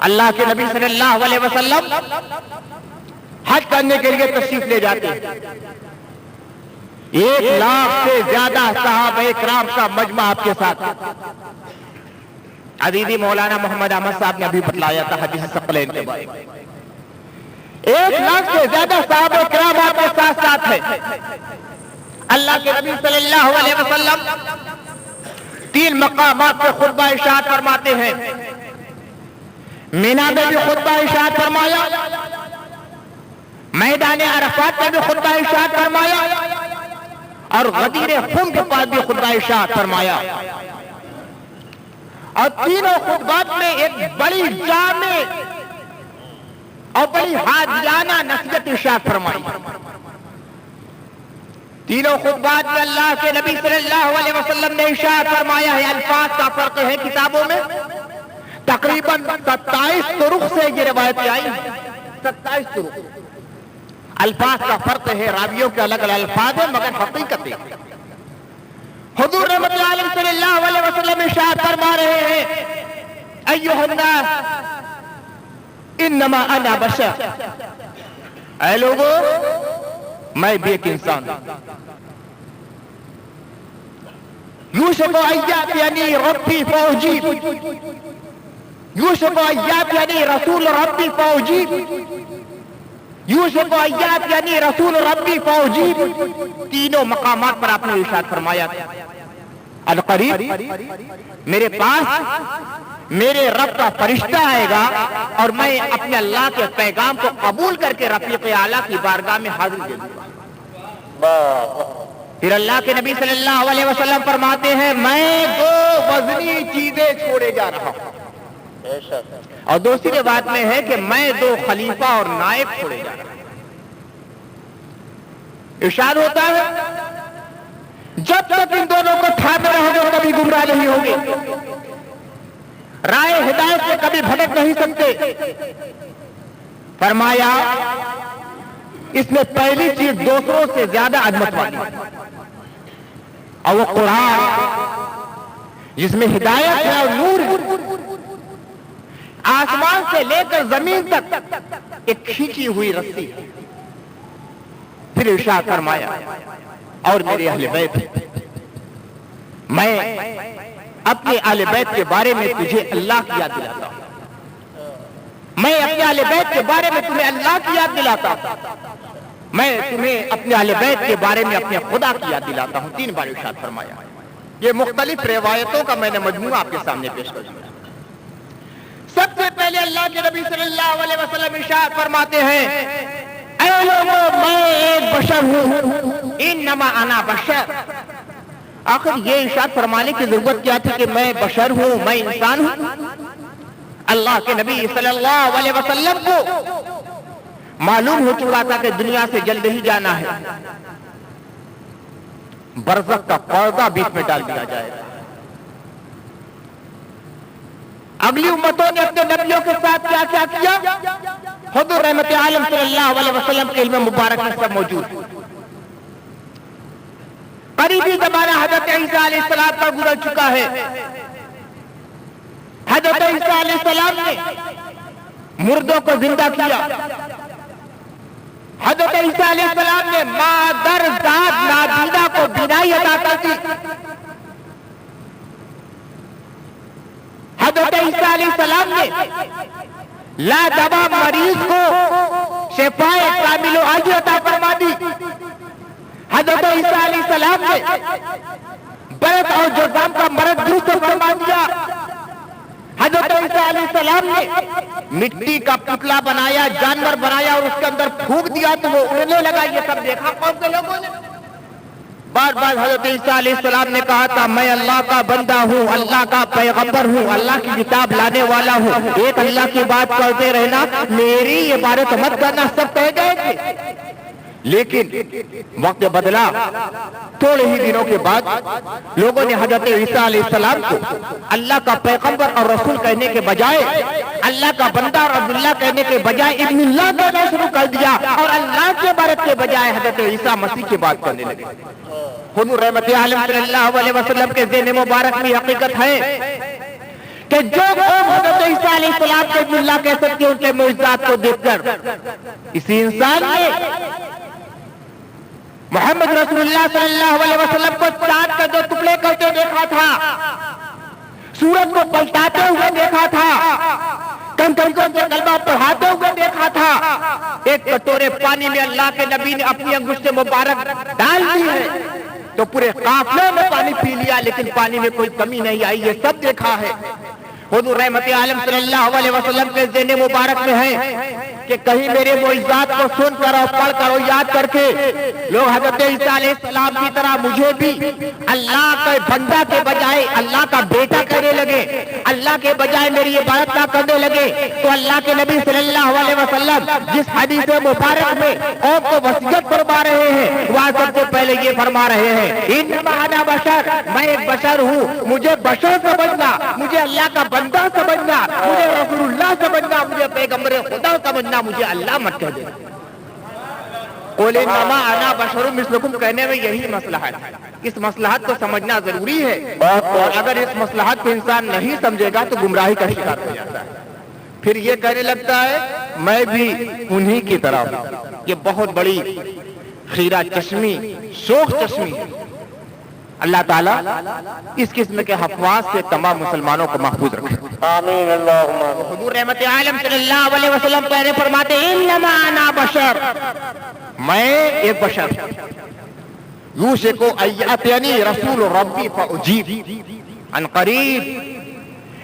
اللہ کے نبی صلی اللہ علیہ وسلم حج کرنے کے لیے تشریف لے جاتے ہیں. 1 لاکھ سے زیادہ صحابہ کرام کا مجمع آپ کے ساتھ. عزیزی مولانا محمد احمد صاحب نے ابھی بتلایا تھا حدیث ثقلین کے بارے میں. 1 لاکھ سے زیادہ صحابہ کرام آپ کے ساتھ ساتھ ہیں. اللہ کے نبی صلی اللہ علیہ وسلم 3 مقامات پہ خطبہ ارشاد فرماتے ہیں. مینا میں بھی خطبہ ارشاد فرمایا, میدان عرفات میں بھی خطبہ ارشاد فرمایا, اور غدیر خم کے پاس بھی خطبہ ارشاد فرمایا. اور تینوں خطبات میں ایک بڑی جامع اور بڑی حاجیانہ نصیحت ارشاد فرمائی. تینوں خطبات میں اللہ کے نبی صلی اللہ علیہ وسلم نے ارشاد فرمایا ہے. الفاظ کا فرق ہے کتابوں میں, تقریباً 27 طرق سے یہ روایتیں آئی ہیں. 27 طرق. الفاظ کا فرق ہے, راویوں کے الگ الگ الفاظ ہیں مگر حقیقت ہے. حضور رحمت عالم صلی اللہ علیہ وسلم ارشاد فرما رہے ہیں, ایھا الناس انما انا بشر. اے لوگوں, میں بھی ایک انسان ہوں. یوشک ان یاتینی ربی فاجیب, یوشک ان یاتینی رسول ربی فاجیب, یوشک ان یاتینی رسول ربی فاجیب. تینوں مقامات پر آپ نے ارشاد فرمایا تھا. القریب, میرے پاس میرے رب کا فرشتہ آئے گا اور میں اپنے اللہ کے پیغام کو قبول کر کے رفیق اعلیٰ کی بارگاہ میں حاضر دے دوں گا. پھر اللہ کے نبی صلی اللہ علیہ وسلم فرماتے ہیں, میں 2 وزنی چیزیں چھوڑے جا رہا ہوں. اور دوسری بات میں ہے کہ میں 2 خلیفہ اور نائب چھوڑے جا رہا ہوں. ارشاد ہوتا ہے, جب تک ان دونوں کو تھامے رہو گے کبھی گمراہ نہیں ہوگے, رائے ہدایت سے کبھی بھٹک نہیں سکتے. فرمایا اس میں پہلی چیز دوسروں سے زیادہ عظمت والی, اور وہ قرآن جس میں ہدایت ہے اور نور ہے. آسمان سے لے کر زمین تک ایک کھینچی ہوئی رسی. پھر ارشاد فرمایا, اور میرے اہل بیت, میں اپنے اہل بیت کے بارے میں تجھے اللہ کی یاد دلاتا ہوں. میں اپنے اہل بیت کے بارے میں تمہیں اللہ کی یاد دلاتا ہوں. میں تمہیں اپنے اہل بیت کے بارے میں اپنے خدا کی یاد دلاتا ہوں. 3 بار ارشاد فرمایا. یہ مختلف روایتوں کا میں نے مجموعہ آپ کے سامنے پیش کر دیا. سب سے پہلے اللہ کے نبی صلی اللہ علیہ وسلم ارشاد فرماتے ہیں, اے لوگوں, میں ایک بشر ہوں, انما انا بشر. آخر یہ ارشاد فرمانے کی ضرورت کیا تھی کہ میں بشر ہوں, میں انسان ہوں؟ اللہ کے نبی صلی اللہ علیہ وسلم کو معلوم ہو چکا تھا کہ دنیا سے جلد ہی جانا ہے. برزخ کا پردہ بیچ میں ڈال دیا جائے گا. اگلی امتوں نے اپنے نبیوں کے ساتھ کیا کیا کیا, حضور رحمت عالم صلی اللہ علیہ وسلم کے علم مبارک میں سب موجود. قریبی زمانہ حضرت عیسیٰ علیہ السلام پر گزر چکا ہے. حضرت عیسیٰ علیہ السلام نے مردوں کو زندہ کیا. حضرت عیسیٰ علیہ السلام نے مادر ذات نابینا کو بینائی عطا کر دی. حضرت عیسیٰ علیہ السلام نے لادوا مریض کو شفائے کامل و عاجل عطا فرما دی. حضرت عیسیٰ علیہ السلام نے برد اور جذام کا مرض درست فرما دیا. حضرت عیسیٰ علیہ السلام نے مٹی کا پتلا بنایا, جانور بنایا اور اس کے اندر پھونک دیا تو وہ اڑنے لگا. یہ سب دیکھا قوم کے لوگوں نے. بار بار حضرت عیسیٰ علیہ السلام نے کہا تھا, میں اللہ کا بندہ ہوں, اللہ کا پیغمبر ہوں, اللہ کی کتاب لانے والا ہوں. ایک اللہ کی بات کرتے رہنا, میری عبادت مت کرنا, سب کہہ گئے تھے. لیکن وقت بدلا. تھوڑے ہی دنوں کے بعد لوگوں نے حضرت عیسیٰ علیہ السلام کو اللہ کا پیغمبر اور رسول کہنے کے بجائے, اللہ کا بندہ اور عبداللہ کہنے کے بجائے ابن اللہ کہنا شروع کر دیا, اور اللہ کی عبادت کے بجائے حضرت عیسیٰ مسیح کی بات کرنے لگے. حضور رحمت عالم صلی اللہ علیہ وسلم کے ذہن مبارک میں حقیقت ہے کہ جو قوم حضرت عیسیٰ علیہ السلام کو ابن اللہ کہہ سکتی ہے ان کے معجزات کو دیکھ کر، اسی انسان نے محمد رسول اللہ صلی اللہ علیہ وسلم کو چاند کا دو ٹکڑے کرتے دیکھا تھا، سورج کو پلٹاتے ہوئے دیکھا تھا، کن سے کلمہ پڑھاتے ہوئے دیکھا تھا، ایک کٹورے پانی میں اللہ کے نبی نے اپنی انگشت مبارک ڈال دی ہے تو پورے قافلے میں پانی پی لیا، لیکن پانی میں کوئی کمی نہیں آئی، یہ سب دیکھا ہے۔ حضور رحمت عالم صلی اللہ علیہ وسلم کے ذہن مبارک میں ہے کہ کہیں میرے معجزات کو سن کر اور پڑھ کر اور یاد کر کے لوگ حضرت عیسیٰ علیہ السلام کی طرح مجھے بھی اللہ کے بندہ کے بجائے اللہ کا بیٹا کہنے لگے، اللہ کے بجائے میری عبادت نہ کرنے لگے، تو اللہ کے نبی صلی اللہ علیہ وسلم جس حدیث مبارک میں قوم کو وصیت فرما رہے ہیں وہاں سب سے پہلے یہ فرما رہے ہیں انما انا بشر، میں ایک بشر ہوں، مجھے بشر سمجھنا، مجھے اللہ کا بندہ سمجھنا، مجھے رسول اللہ سمجھنا، مجھے پیغمبر خدا سمجھنا، مجھے اللہ مت کہہ دے۔ قل انما انا بشر مثلکم کہنے میں یہی مصلحت ہے، اس مصلحت کو سمجھنا ضروری ہے، اور اگر اس مصلحت کو انسان نہیں سمجھے گا تو گمراہی کا شکار ہو جاتا ہے، پھر یہ کہنے لگتا ہے میں بھی انہی کی طرح ہوں۔ یہ بہت بڑی خیرہ چشمی، شوخ چشمی ہے۔ اللہ تعالیٰ اس قسم کے افواج سے تمام مسلمانوں کو محفوظ رکھے، آمین اللہم آمین۔ حضور رحمت عالم صلی اللہ علیہ وسلم پہلے فرماتے ہیں انما انا بشر، میں ایک بشر، یوشک ان یأتینی رسول ربی فاجیب، ان قریب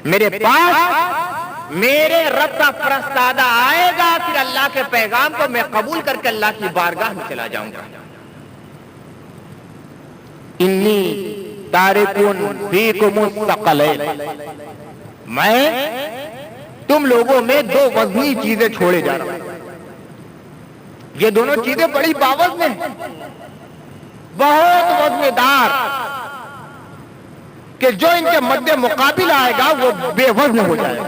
میرے پاس میرے رب کا فرستادہ آئے گا، پھر اللہ کے پیغام کو میں قبول کر کے اللہ کی بارگاہ میں چلا جاؤں گا۔ انی تارکن فیکم الثقلین، میں تم لوگوں میں دو وزنی چیزیں چھوڑے جا رہا ہوں۔ یہ دونوں چیزیں بڑی باوزن ہیں، بہت وزن دار، کہ جو ان کے مد مقابل آئے گا وہ بے وزن ہو جائے گا۔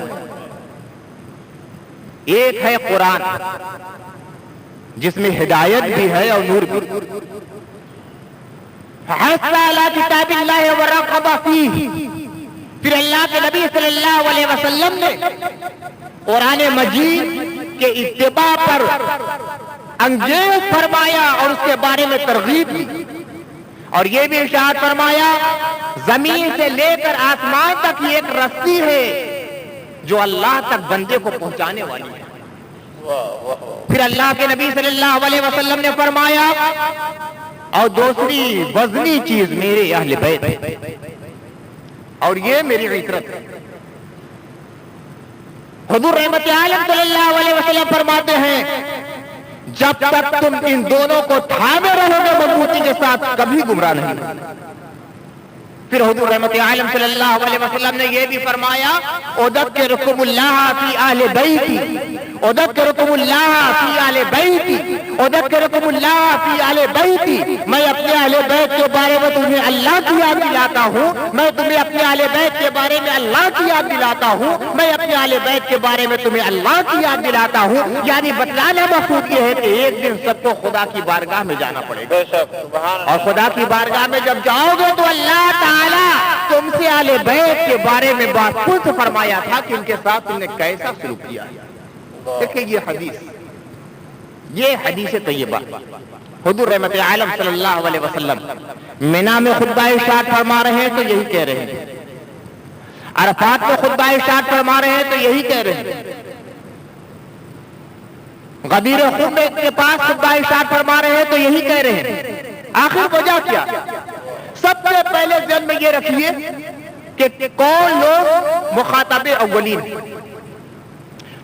ایک ہے قرآن جس میں ہدایت بھی ہے اور نور بھی، حَثَّ عَلَى کتاب اللہ وَرَغَبَ فِیہ، پھر اللہ کے نبی صلی اللہ علیہ وسلم نے قرآن مجید کے اتباع پر انگیز فرمایا اور اس کے بارے میں ترغیب دی، اور یہ بھی ارشاد فرمایا زمین سے لے کر آسمان تک یہ ایک رسی ہے جو اللہ تک بندے کو پہنچانے والی ہے۔ پھر اللہ کے نبی صلی اللہ علیہ وسلم نے فرمایا اور دوسری وزنی چیز میرے اہل بیت ہے، اور یہ میری عطرت ہے۔ حضور رحمت عالم صلی اللہ علیہ وسلم فرماتے ہیں جب تک تم ان دونوں کو تھامے رہو گے مضبوطی کے ساتھ کبھی گمراہ نہیں ہوگے۔ پھر حضور رحمت عالم صلی اللہ علیہ وسلم نے یہ بھی فرمایا اذکرکم اللہ فی اہل بیتی، اذکرکم اللہ فی اہل بیتی، اذکرکم اللہ فی اہل بیتی، میں اپنے اہل بیت کے بارے میں تمہیں اللہ کی یاد دلاتا ہوں، میں تمہیں اپنے اہل بیت کے بارے میں اللہ کی یاد دلاتا ہوں، میں اپنے اہل بیت کے بارے میں تمہیں اللہ کی یاد دلاتا ہوں۔ یعنی بتلانا مقصود یہ ہے کہ ایک دن سب کو خدا کی بارگاہ میں جانا پڑے گا، اور خدا کی بارگاہ میں جب جاؤ گے تو اللہ تعالیٰ تم سے اہل بیت کے بارے میں بات خود فرمایا تھا کہ ان کے ساتھ تم نے کیسا سلوک کیا ہے۔ دیکھیں یہ حدیث طیبہ حضور رحمت عالم صلی اللہ علیہ وسلم منا میں خطبہ ارشاد فرما رہے ہیں تو یہی کہہ رہے ہیں، عرفات میں خطبہ ارشاد فرما رہے ہیں تو یہی کہہ رہے ہیں، غدیر خم کے پاس خطبہ ارشاد فرما رہے ہیں تو یہی کہہ رہے ہیں۔ آخر وجہ کیا؟ سب سے پہلے ذہن میں یہ رکھیے کہ کون لوگ مخاطب اولین۔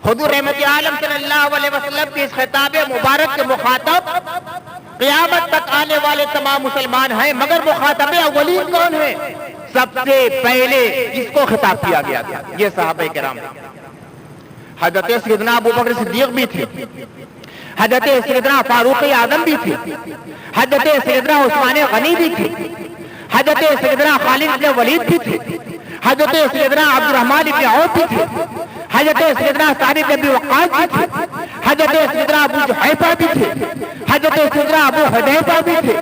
حضور رحمت عالم صلی اللہ علیہ وسلم کے اس خطاب مبارک کے مخاطب قیامت تک آنے والے تمام مسلمان ہیں، مگر مخاطب اولین کون ہے؟ سب سے پہلے جس کو خطاب کیا گیا تھا یہ صحابہ کرام، حضرت سیدنا ابوبکر صدیق بھی تھے، حضرت سیدنا فاروق اعظم بھی تھے، حضرت سیدنا عثمان غنی بھی تھے، حضرت سیدنا خالد بن ولید بھی تھے، حضرت سیدنا عبد الرحمن بن عوف بھی تھے، حضرت سیدنا سعد بن ابی وقاص بھی تھے، حضرت سیدنا ابو جحیفہ بھی تھے, حضرت سیدنا ابو حذیفہ بھی تھے,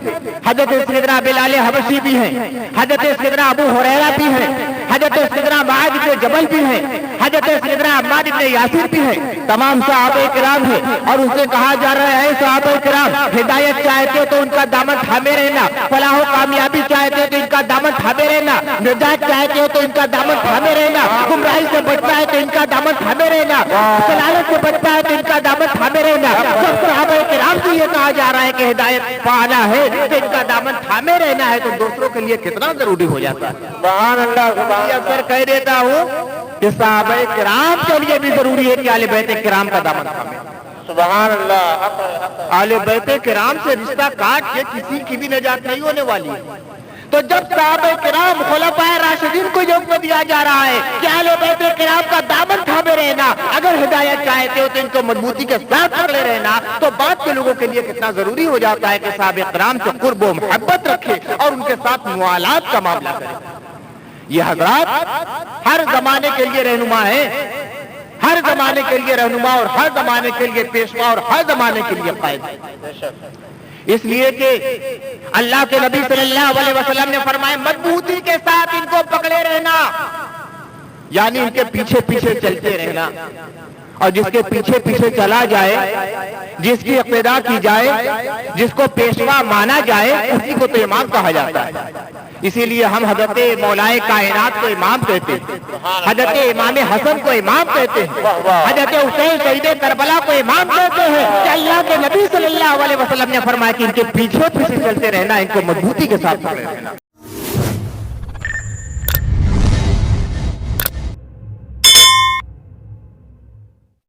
حضرت سیدنا بلال حبشی بھی ہیں, حضرت سیدنا ابو ہریرہ بھی ہیں, حضرت سیدنا معاذ بن جبل بھی ہیں, حضرت سیدنا عمار بن یاسر بھی ہیں, تمام صحابہ کرام ہیں. اور ان سے کہا جا رہا ہے صحابہ کرام ہدایت چاہتے ہو تو ان کا دامن تھامے رہنا, فلاح و کامیابی چاہتے ہو تو ان کا دامن تھامے رہنا, نجات چاہتے ہو تو ان کا دامن تھامے رہنا, گمراہی سے بچنا ہے تو ان کا دامن تھامے رہنا, ضلالت سے بچنا ہے تو ان کا دامن تھامے رہنا. سب صحابہ کرام سے یہ کہا جا رہا ہے کہ ہدایت پانا ہے تو ان کا دامن تھامے رہنا ہے, تو دوسروں کے لیے کتنا ضروری ہو جاتا ہے. سبحان اللہ, سبحان یہ اکثر کہہ دیتا ہوں کہ صحابہ کرام کے لیے بھی ضروری ہے کہ اہل بیت کرام کا دامن تھامے. سبحان اللہ. اہل بیت کرام سے رشتہ کاٹ کے کسی کی بھی نجات نہیں ہونے والی. تو جب صحابہ کرام خلفائے راشدین کو یہ حکم دیا جا رہا ہے کہ اہل بیت کرام کا دامن تھامے رہنا, اگر ہدایت چاہتے ہو تو ان کو مضبوطی کے ساتھ پکڑے رہنا, تو بعد کے لوگوں کے لیے کتنا ضروری ہو جاتا ہے کہ صحابہ کرام سے قرب و محبت رکھے اور ان کے ساتھ موالات کا معاملہ کرے. یہ حضرات ہر زمانے کے لیے رہنما ہیں, ہر زمانے کے لیے رہنما اور ہر زمانے کے لیے پیشوا اور ہر زمانے کے لیے قائد. اس لیے کہ اللہ کے نبی صلی اللہ علیہ وسلم نے فرمایا مضبوطی کے ساتھ ان کو پکڑے رہنا, یعنی ان کے پیچھے پیچھے چلتے رہنا, اور جس کے پیچھے پیچھے چلا جائے, جس کی اقتداء کی جائے, جس کو پیشوا مانا جائے, اسی کو تو امام کہا جاتا ہے. اسی لیے ہم حضرت مولائے کائنات کو امام کہتے ہیں, حضرت امام حسن کو امام کہتے ہیں, حضرت حسین شہید کربلا کو امام کہتے ہیں, کہ اللہ کے نبی صلی اللہ علیہ وسلم نے فرمایا کہ ان کے پیچھے پیچھے چلتے رہنا, ان کو مضبوطی کے ساتھ پکڑے رہنا.